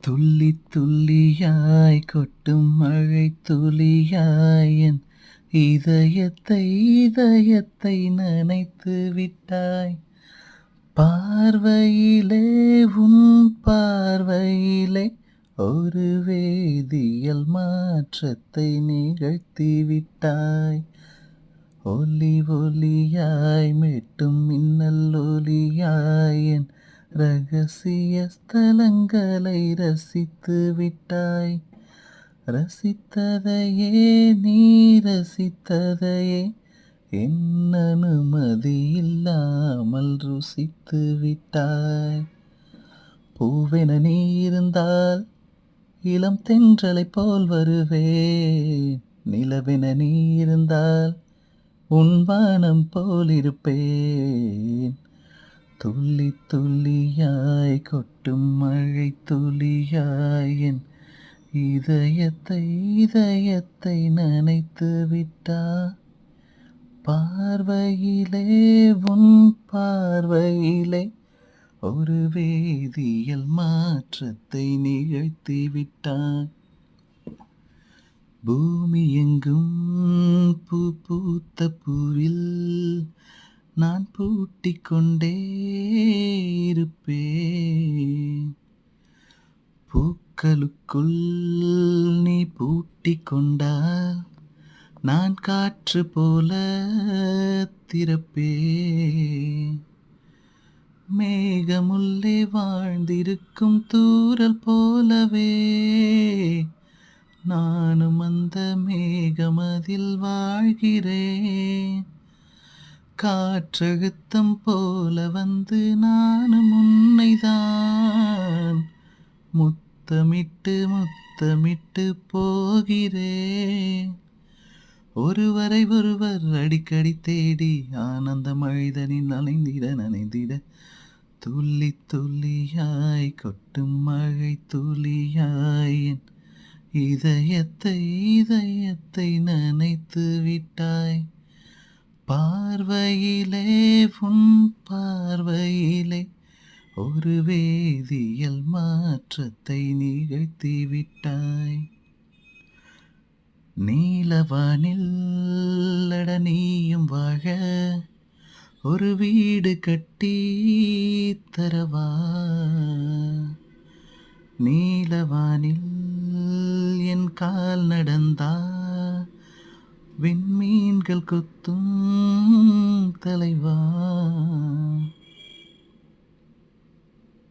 துள்ளி துள்ளியாய் கொட்டும் மழை துளியாய் என் இதயத்தை நனைத்து விட்டாய். பார்வையிலே உன் பார்வையிலே ஒரு வேதியியல் மாற்றத்தை நிகழ்த்தி விட்டாய். ஒலி ஒலியாய் மீட்டும் மின்னல் ஒலியாய் என் ரகசிய ஸ்தலங்களை ரசித்து விட்டாய். ரசித்ததையே நீ ரசித்ததையே என் அனுமதி இல்லாமல் ருசித்து விட்டாய். பூவென நீ இருந்தால் இளம் தென்றலை போல் வருவேன். நிலவென நீ இருந்தால் உன் வானம் போல் இருப்பேன். துள்ளி துள்ளியாய் கொட்டும் மழை துளியாய் என் இதயத்தை நனைத்து விட்டா. பார்வையிலே உன் பார்வையிலே ஒரு வேதியியல் மாற்றத்தை நிகழ்த்தி விட்டாய். பூமி எங்கும் பூ பூத்த பூவில் நான் பூட்டிக் கொண்டே இருப்பேன். பூக்களுக்குள் நீ பூட்டிக் கொண்டால் நான் காற்று போல திறப்பேன். மேகமுள்ளே வாழ்ந்திருக்கும் தூறல் போலவே நானும் அந்த மேகமதில் வாழ்கிறேன். காற்றழுத்தம் போல வந்து நானும் உன்னைதான் முத்தமிட்டு முத்தமிட்டு போகிறேன். ஒருவரை ஒருவர் அடிக்கடி தேடி ஆனந்த மழைதனில் நனைந்திட துள்ளி துள்ளியாய் கொட்டும் மழை துளியாய் என் இதயத்தை நனைத்து விட்டாய். பார்வையிலே உன் பார்வையிலே ஒரு வேதியியல் மாற்றத்தை நிகழ்த்தி விட்டாய். நீலவானில் நீயும் வாழ ஒரு வீடு கட்டி தரவா. நீலவானில் என் கால் நடந்தா விண்மீன்கள் கொத்தும் தலைவா.